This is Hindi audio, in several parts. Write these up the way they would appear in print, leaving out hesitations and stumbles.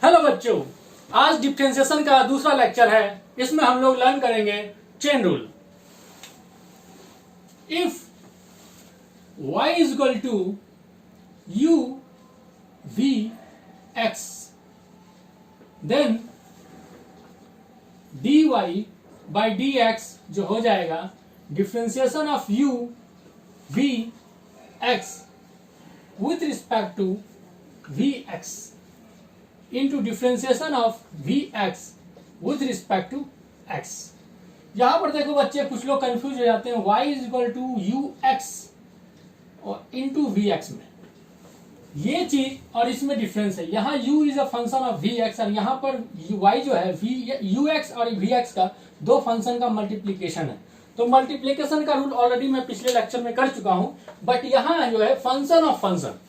हेलो बच्चों, आज डिफरेंशिएशन का दूसरा लेक्चर है। इसमें हम लोग लर्न करेंगे chain rule. If y is equal to u v x then dy by D X जो हो जाएगा differentiation of u v x with respect to v x into differentiation of V X with respect to X. यहां पर देखो बच्चे, कुछ लोग कंफ्यूज हो जाते हैं। y is equal to U X और इंटू वी एक्स में ये चीज और इसमें डिफरेंस है। यहाँ u is a function of V X और यहाँ पर y जो है यू एक्स और वी एक्स का दो फंक्शन का मल्टीप्लीकेशन है। तो मल्टीप्लीकेशन का रूल ऑलरेडी मैं पिछले लेक्चर में कर चुका हूं, बट यहाँ जो है फंक्शन ऑफ फंक्शन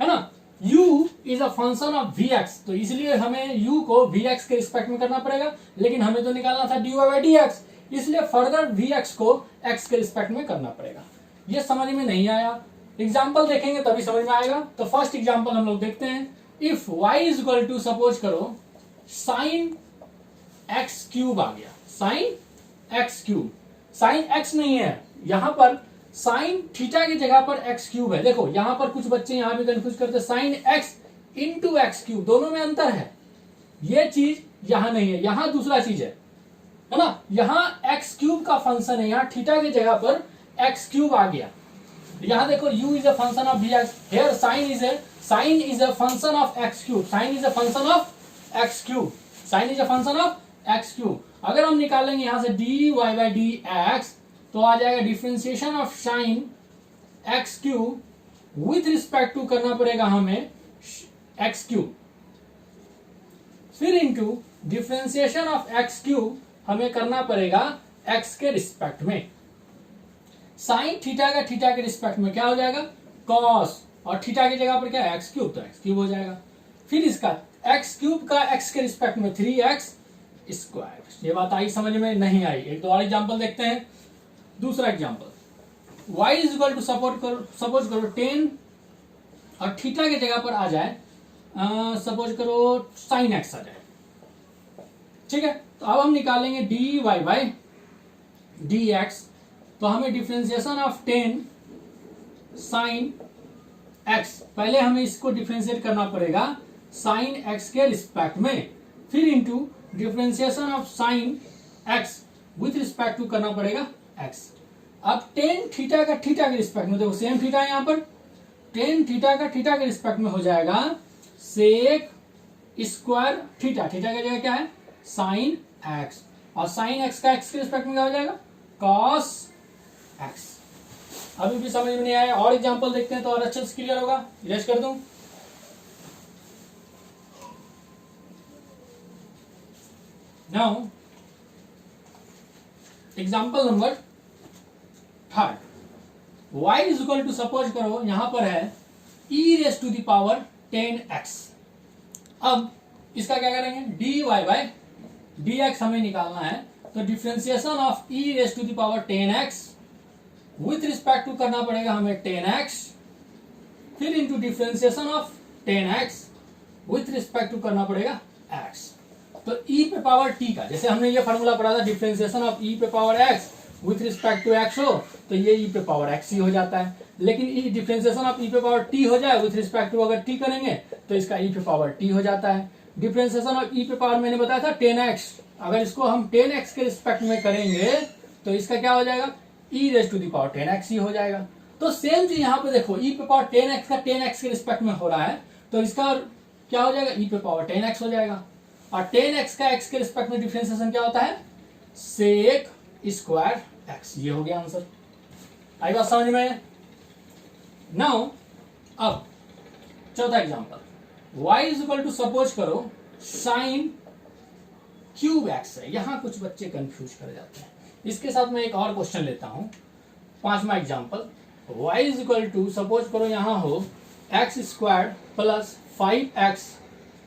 है ना, u is a function of V X, तो इसलिए हमें u को वी एक्स के रिस्पेक्ट में करना पड़ेगा। लेकिन हमें तो निकालना था dy बाई डी एक्स, इसलिए फर्दर वी एक्स को x के रिस्पेक्ट में करना पड़ेगा। ये समझ में नहीं आया, एग्जाम्पल देखेंगे तभी समझ में आएगा। तो फर्स्ट एग्जाम्पल हम लोग देखते हैं। If y is equal to, suppose करो साइन एक्स क्यूब आ गया। Sine X cube, sine X नहीं है, यहां पर साइन थीटा की जगह पर एक्स क्यूब है। देखो यहां पर कुछ बच्चे यहां भी कंफ्यूज करते हैं, sine x into x cube, दोनों में अंतर है। ये चीज यहां नहीं है, यहां दूसरा चीज है ना। यहां एक्स क्यूब का फंक्शन है, यहां थीटा की जगह पर एक्स क्यूब आ गया। यहां देखो u is a function of V X, here sine is a function of X cube, sine is a function of X cube, sine is a function of X cube. अगर हम निकालेंगे यहां से D Y by D x तो आ जाएगा differentiation of sine X cube with respect to करना पड़ेगा हमें एक्स क्यूब, फिर into differentiation of X cube हमें करना पड़ेगा एक्स के रिस्पेक्ट में। साइन थीटा का थीटा के रिस्पेक्ट में क्या हो जाएगा, कॉस, और थीटा की जगह पर क्या है एक्स क्यूब, तो एक्स क्यूब हो जाएगा। फिर इसका एक्स क्यूब का एक्स के रिस्पेक्ट में 3x स्क्वायर। ये बात आई समझ में? नहीं आई। एक दो और एग्जाम्पल देखते हैं। दूसरा example, y is equal to suppose करो 10 और थीटा की जगह पर आ जाए सपोज करो साइन एक्स आ जाए, ठीक है। तो अब हम निकालेंगे d Y by D x, तो हमें डिफरेंशिएशन ऑफ 10 साइन एक्स, पहले हमें इसको डिफरेंशिएट करना पड़ेगा साइन एक्स के रिस्पेक्ट में, फिर into differentiation of sine x with respect to करना पड़ेगा एक्स। अब टेन थीटा का थीटा के रिस्पेक्ट में, देखो सेम थीटा है यहाँ पर, टेन थीटा का थीटा के रिस्पेक्ट में हो जाएगा सेक स्क्वायर थीटा, थीटा की जगह क्या है साइन एक्स, और साइन एक्स का एक्स के रिस्पेक्ट में क्या हो जाएगा कॉस एक्स। अभी भी समझ में नहीं आया, और एग्जांपल देखते हैं तो और अच्छे से क्लियर होगा। इरेज कर दूं, now example number third, y is equal to suppose करो यहां पर है e raise to the power 10x। अब इसका क्या करेंगे, dy बाई dx हमें निकालना है, तो differentiation of e raise to the power 10x with respect to करना पड़ेगा हमें 10x, फिर into differentiation of 10x with respect to करना पड़ेगा x। तो e पे पावर t का, जैसे हमने ये फॉर्मूला पढ़ा था डिफरेंशिएशन ऑफ e पे power x with respect to x हो तो ये e पे पावर x ही हो जाता है। लेकिन e डिफरेंशिएशन ऑफ e पे पावर t हो जाए विथ रिस्पेक्ट टू अगर t करेंगे तो इसका e पे पावर t हो जाता है। डिफरेंशिएशन ऑफ e पे पावर मैंने बताया था 10x, अगर इसको हम 10x के रिस्पेक्ट में करेंगे तो इसका क्या हो जाएगा e raise to the power 10x ही हो जाएगा। तो सेम चीज यहाँ पे देखो, e पे पावर 10x का 10x के रिस्पेक्ट में हो रहा है तो इसका क्या हो जाएगा e पे पावर 10x हो जाएगा, और 10x का x के रिस्पेक्ट में डिफरेंशिएशन क्या होता है सेक स्क्वायर x। ये हो गया आंसर। आई बात समझ में? नाउ अब चौथा example, y is equal to suppose करो साइन क्यूब x है। यहां कुछ बच्चे कंफ्यूज कर जाते हैं, इसके साथ मैं एक और क्वेश्चन लेता हूं। पांचवा example, y is equal to suppose करो यहां हो x square plus 5x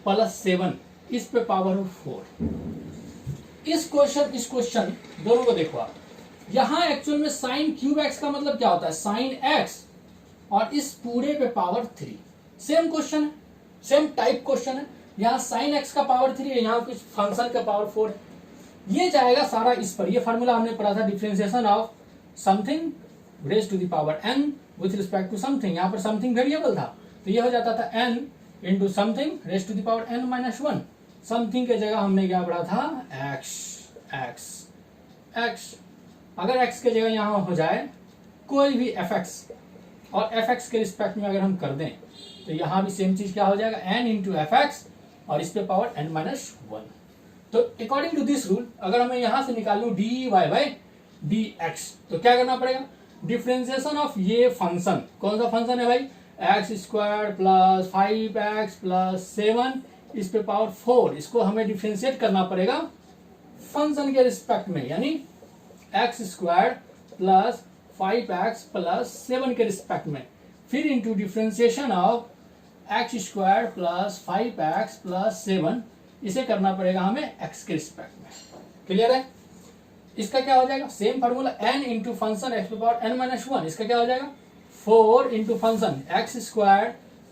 plus 7 इस पे पावर ऑफ 4। इस क्वेश्चन दोनों को देखो आप, यहां एक्चुअल में साइन क्यूब एक्स का मतलब क्या होता है साइन एक्स, और इस पूरे पे पावर 3। सेम क्वेश्चन है, सेम टाइप क्वेश्चन है, यहाँ साइन एक्स का पावर 3 है, यहाँ कुछ फंक्शन का पावर 4 है। ये जाएगा सारा इस पर। ये फार्मूला हमने पढ़ा था, differentiation of something raise to the power n with respect to something. यहाँ पर समथिंग वेरिएबल था, तो ये हो जाता था n into something raise to the power n minus 1। Something के जगह हमने क्या पढ़ा था, x। अगर x के जगह यहाँ हो जाए कोई भी fx, और fx के रिस्पेक्ट में अगर हम कर दें तो यहाँ भी सेम चीज क्या हो जाएगा, n इंटू fx और इस पे पावर n माइनस 1। तो अकॉर्डिंग टू दिस रूल अगर हमें यहां से निकाल लूं dy बाई dx, तो क्या करना पड़ेगा, डिफरेंशिएशन ऑफ ये फंक्शन, कौन सा फंक्शन है भाई, x square plus 5x plus 7 इस पे पावर 4, इसको हमें डिफरेंशिएट करना पड़ेगा फंक्शन के रिस्पेक्ट में, यानी x square plus 5x plus 7 के रिस्पेक्ट में, फिर into differentiation of x square plus 5x plus 7, इसे करना पड़ेगा हमें x के रिस्पेक्ट में। क्लियर है? इसका क्या हो जाएगा, same formula n into function x power n minus 1, इसका क्या हो जाएगा 4 into function x square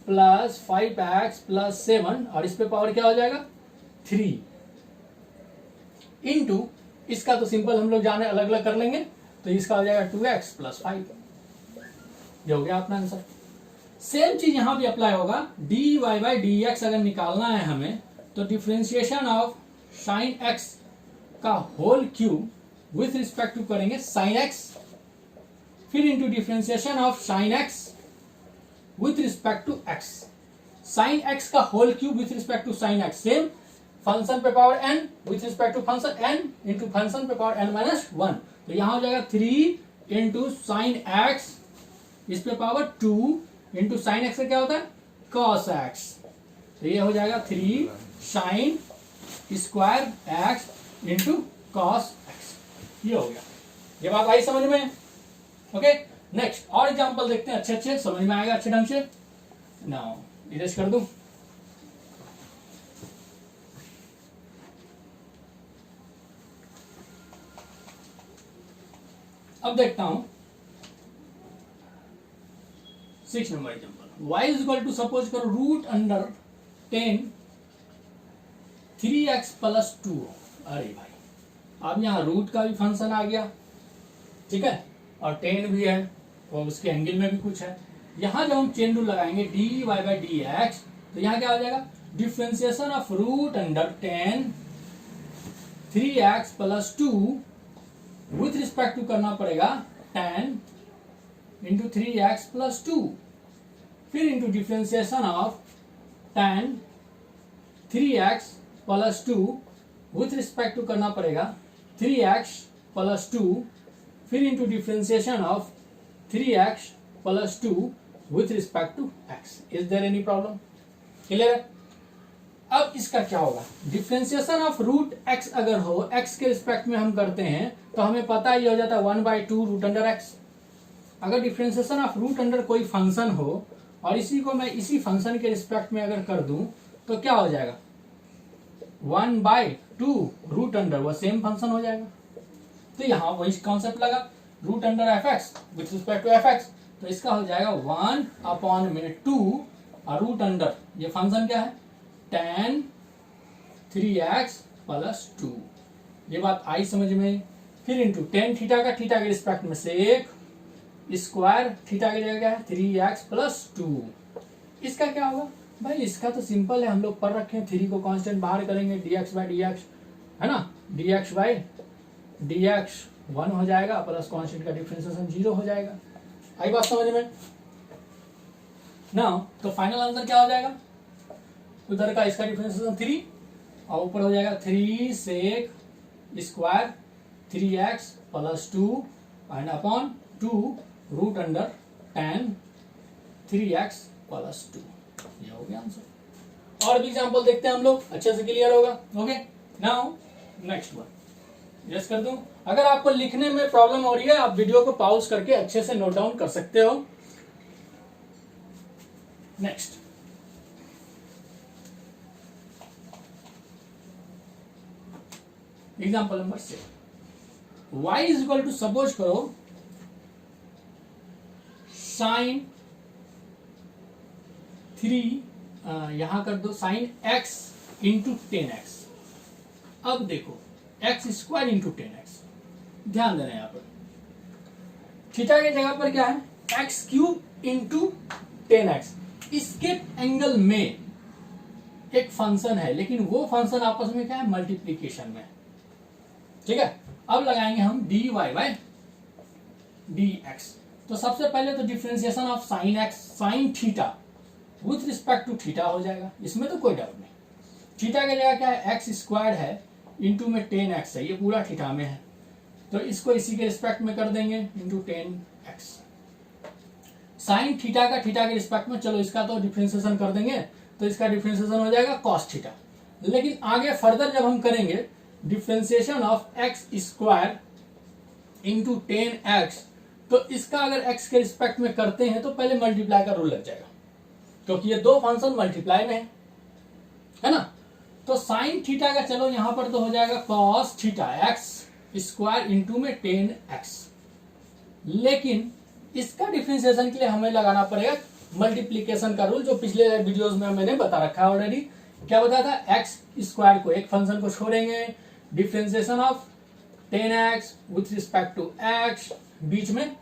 plus 5x plus 7 और इस पे पावर क्या हो जाएगा 3 इंटू, इसका तो सिंपल हम लोग जाने अलग अलग कर लेंगे, तो इसका हो जाएगा 2x प्लस 5। ये हो गया अपना आंसर। सेम चीज यहां भी अप्लाई होगा, dy बाई dx अगर निकालना है हमें तो डिफरेंशिएशन ऑफ साइन x का whole cube with respect to करेंगे साइन x, फिर into differentiation of sine x with respect to x, sine x का whole cube with respect to sine x, same function पे power n with respect to function n into function पे पावर n माइनस 1, तो यहां हो जाएगा 3 इंटू साइन x इस पे पावर 2 इंटू साइन x का क्या होता है cos x, तो ये हो जाएगा 3 sine square x into cos x। ये हो गया, ये बात आई समझ में? ओके, नेक्स्ट और एग्जांपल देखते हैं, अच्छे समझ में आएगा अच्छे ढंग से। नाउ इरेज कर दूं, अब देखता हूं 6 number example, y is equal to, suppose करो रूट अंडर 10 3x प्लस 2। अरे भाई अब यहाँ रूट का भी फंक्शन आ गया, ठीक है, और 10 भी है और उसके एंगल में भी कुछ है। यहाँ जब हम चेन रूल लगाएंगे dy बाई dx, तो यहाँ क्या हो जाएगा, differentiation of root under 10 3x plus 2 with respect to करना पड़ेगा 10 इंटू 3x प्लस 2, फिर into differentiation of 10 3x plus 2 with respect to करना पड़ेगा 3x प्लस 2, फिर into differentiation of 3x plus 2 with respect to x। Is there any problem? Clear है? अब इसका क्या होगा, डिफरेंशिएशन ऑफ रूट x अगर हो, x के रिस्पेक्ट में हम करते हैं तो हमें पता ही हो जाता है 1/2 रूट अंडर x। अगर डिफरेंशिएशन ऑफ रूट अंडर कोई फंक्शन हो और इसी को मैं इसी फंक्शन के रिस्पेक्ट में अगर कर दूं तो क्या हो जाएगा, 1/2 रूट अंडर, वो सेम फंक्शन हो जाएगा। तो यहां वही कॉन्सेप्ट लगा, root under F X with respect to F X, तो इसका हो जाएगा 1/2 और रूट अंडर ये फंक्शन क्या है tan 3x प्लस 2। ये बात आई समझ में? फिर इंटू tan थीटा का थीटा के रिस्पेक्ट में सेक स्क्वायर, थीटा की जगह क्या है 3x प्लस 2। इसका क्या होगा भाई, इसका तो सिंपल है, हम लोग पढ़ रखे हैं, 3 को कांस्टेंट बाहर करेंगे dx बाई dx, है ना, dx बाई dx 1 हो जाएगा प्लस कांस्टेंट का डिफरेंशिएशन 0 हो जाएगा। आई बात समझ में? नाउ तो फाइनल आंसर क्या हो जाएगा, उधर का इसका डिफरेंशिएशन 3 और ऊपर हो जाएगा 3 sec square 3x plus 2 and upon 2 root under tan 3x plus 2। ये हो गया आंसर। और भी एग्जांपल देखते हैं हम लोग, अच्छे से क्लियर होगा। Okay, now next one yes कर दूं। अगर आपको लिखने में प्रॉब्लम हो रही है, आप वीडियो को पॉज करके अच्छे से नोट डाउन कर सकते हो। Next example number 6, y is equal to, suppose करो साइन 3, यहां कर दो साइन x इंटू 10x। अब देखो एक्स स्क्वायर इंटू 10x, ध्यान देना यहाँ पर थीटा की जगह पर क्या है एक्स क्यूब इंटू 10x। इसके एंगल में एक फंक्शन है, लेकिन वो फंक्शन आपस में क्या है मल्टीप्लीकेशन में, ठीक है। अब लगाएंगे हम d y by d x. तो सबसे पहले तो differentiation of sine x sine theta with respect to theta हो जाएगा, इसमें तो कोई डाउट नहीं। थीटा की जगह क्या है एक्स स्क्वायर है इंटू में 10x है, ये पूरा थीटा में है, तो इसको इसी के रिस्पेक्ट में कर देंगे इंटू 10x। साइन थीटा का थीटा के रिस्पेक्ट में, चलो इसका तो डिफरेंशिएशन कर देंगे, तो इसका डिफरेंशिएशन हो जाएगा कॉस थीटा। लेकिन आगे फर्दर जब हम करेंगे differentiation of x square into 10x, तो इसका अगर x के रिस्पेक्ट में करते हैं तो पहले मल्टीप्लाई का रूल लग जाएगा, क्योंकि ये दो फंक्शन मल्टीप्लाई में है ना। तो साइन थीटा का चलो यहां पर तो हो जाएगा cos theta x square into में 10x। लेकिन इसका डिफरेंशिएशन के लिए हमें लगाना पड़ेगा मल्टीप्लीकेशन का रूल, जो पिछले वीडियोस में मैंने बता रखा है ऑलरेडी। क्या बताया था, एक्स स्क्वायर को एक फंक्शन को छोड़ेंगे, differentiation of 10x with respect to x, बीच में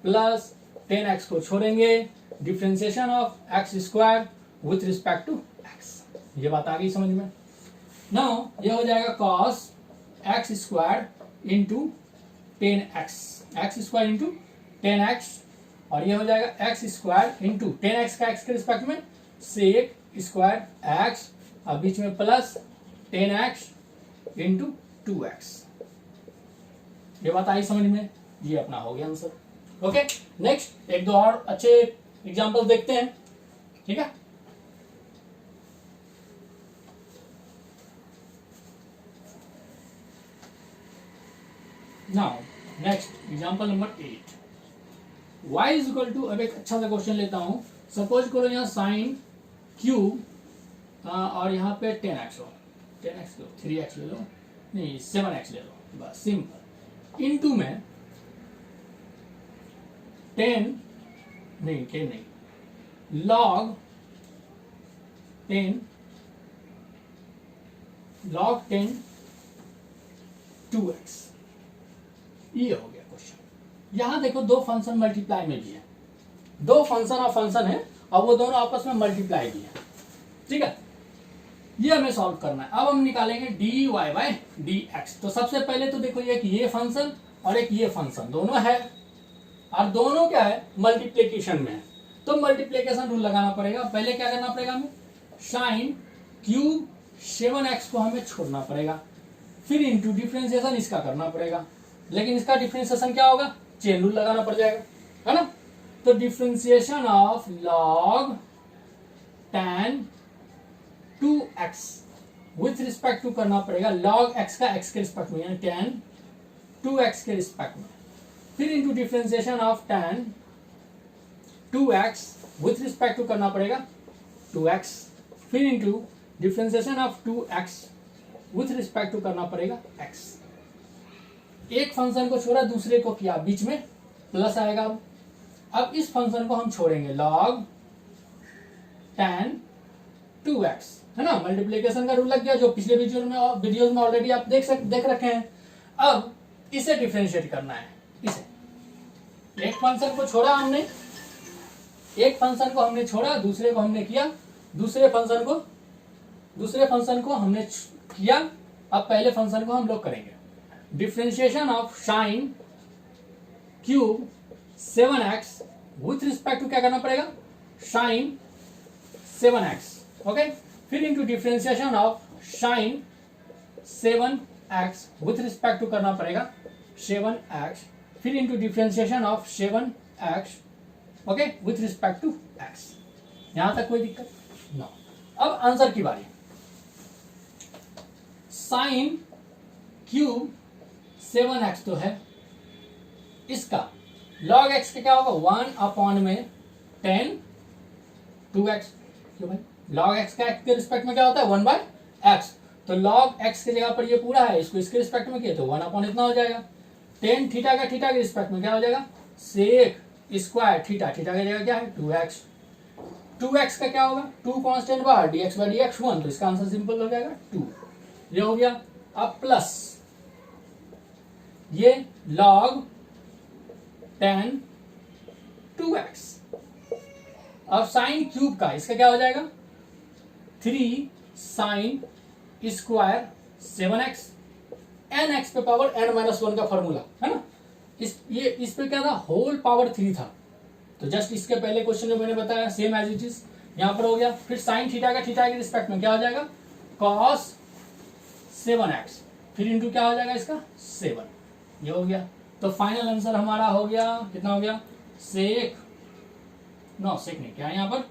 प्लस 10x को छोड़ेंगे, differentiation of x square with respect to x। ये बात आ गई समझ में। नाउ ये हो जाएगा cos x square into 10x, x square into 10x, और ये हो जाएगा एक्स स्क्वायर इंटू 10x का x के रिस्पेक्ट में सेक स्क्वायर x, और बीच में प्लस 10x इंटू 2x। ये बात आई समझ में, ये अपना हो गया आंसर। ओके, नेक्स्ट एक दो और अच्छे एग्जांपल देखते हैं, ठीक है। Now next example number 8, y is equal to, अब एक अच्छा सा क्वेश्चन लेता हूं। सपोज करो यहाँ साइन क्यूब और यहाँ पे 10x हो, 10x लो, 3x ले लो, नहीं 7x ले लो, बस सिंपल, इनटू में 10 नहीं log 10 2x। ये हो गया क्वेश्चन। यहां देखो दो फंक्शन मल्टीप्लाई में भी है, दो फंक्शन और फंक्शन है, और वो दोनों आपस में मल्टीप्लाई भी है, ठीक है। ये हमें सॉल्व करना है। अब हम निकालेंगे d y by d x. तो सबसे पहले तो देखो एक ये फंक्शन और एक ये फंक्शन दोनों है, और दोनों क्या है मल्टीप्लीकेशन में है, तो मल्टीप्लीकेशन रूल लगाना पड़ेगा। पहले क्या करना पड़ेगा हमें, साइन क्यूब 7x को हमें छोड़ना पड़ेगा, फिर इंटू डिफरेंशिएशन इसका करना पड़ेगा। लेकिन इसका डिफरेंशिएशन क्या होगा, चेन रूल लगाना पड़ जाएगा, है ना। तो differentiation of log tan 2x with respect to करना पड़ेगा log x का x के रिस्पेक्ट में, यानी tan 2x के रिस्पेक्ट में, फिर into differentiation of tan 2x with respect to करना पड़ेगा 2x, फिर into differentiation of 2x with respect to करना पड़ेगा x। एक फंक्शन को छोड़ा दूसरे को किया, बीच में प्लस आएगा। अब इस फंक्शन को हम छोड़ेंगे log tan 2x, है ना, मल्टीप्लीकेशन का रूल लग गया, जो पिछले वीडियोस में ऑलरेडी आप देख रखे हैं। अब इसे डिफरेंशिएट करना है, इसे एक फंक्शन को छोड़ा हमने, एक फंक्शन को हमने छोड़ा, दूसरे को हमने किया, दूसरे फंक्शन को हमने किया। अब पहले फंक्शन को हम लोग करेंगे differentiation of sine cube 7x with respect to क्या करना पड़ेगा, साइन 7x, ओके। फिर into differentiation of sine 7x with respect to करना पड़ेगा 7x, फिर into differentiation of 7x, okay, with respect to x। यहां तक कोई दिक्कत ना। अब आंसर की बारी, साइन क्यूब 7x तो है, इसका log x का क्या होगा 1 अपॉन में tan 2x, क्यों भाई log x का x के रिस्पेक्ट में क्या होता है 1 बाय x, तो log x की जगह पर ये पूरा है, इसको इसके रिस्पेक्ट में किया तो 1 अपॉन इतना हो जाएगा। tan थीटा का थीटा के रिस्पेक्ट में क्या हो जाएगा सेक स्क्वायर थीटा, थीटा की जगह क्या है 2x, 2x का क्या होगा, 2 कांस्टेंट बाहर, dx बाई dx 1, तो इसका आंसर सिंपल हो जाएगा 2, ये हो गया। अब प्लस ये log tan 2x, अब साइन क्यूब का इसका क्या हो जाएगा 3 साइन स्क्वायर 7x, nx पे पावर n-1 का फॉर्मूला है ना, इस पे क्या था, होल पावर 3 था, तो जस्ट इसके पहले क्वेश्चन में मैंने बताया सेम एज इट इज यहां पर हो गया। फिर साइन थीटा का थीटा के रिस्पेक्ट में क्या हो जाएगा cos 7x, फिर इंटू क्या हो जाएगा इसका 7, ये हो गया। तो फाइनल आंसर हमारा हो गया, कितना हो गया, सेक नहीं, क्या है यहाँ पर,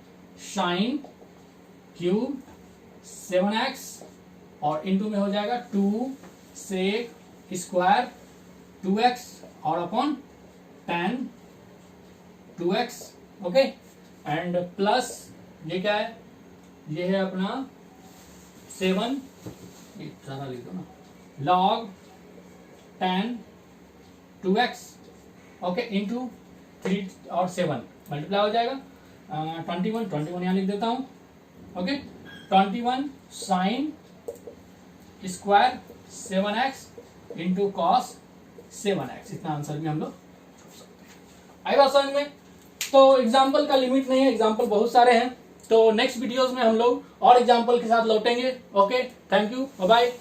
साइन क्यूब 7x और इंटू में हो जाएगा 2 सेक स्क्वायर 2x और upon tan 2x, okay, and plus ये क्या है, ये है अपना 7, ये सारा लिख दो ना, log tan 2x, okay, into 3 और 7 मल्टीप्लाई हो जाएगा 21 यहाँ लिख देता हूँ, okay, 21 sine square 7x into cos 7x, इतना आंसर भी हम लोग आई बात समझ में। तो एग्जाम्पल का लिमिट नहीं है, एग्जाम्पल बहुत सारे हैं, तो नेक्स्ट वीडियोस में हम लोग और एग्जाम्पल के साथ लौटेंगे। Okay, thank you, bye bye.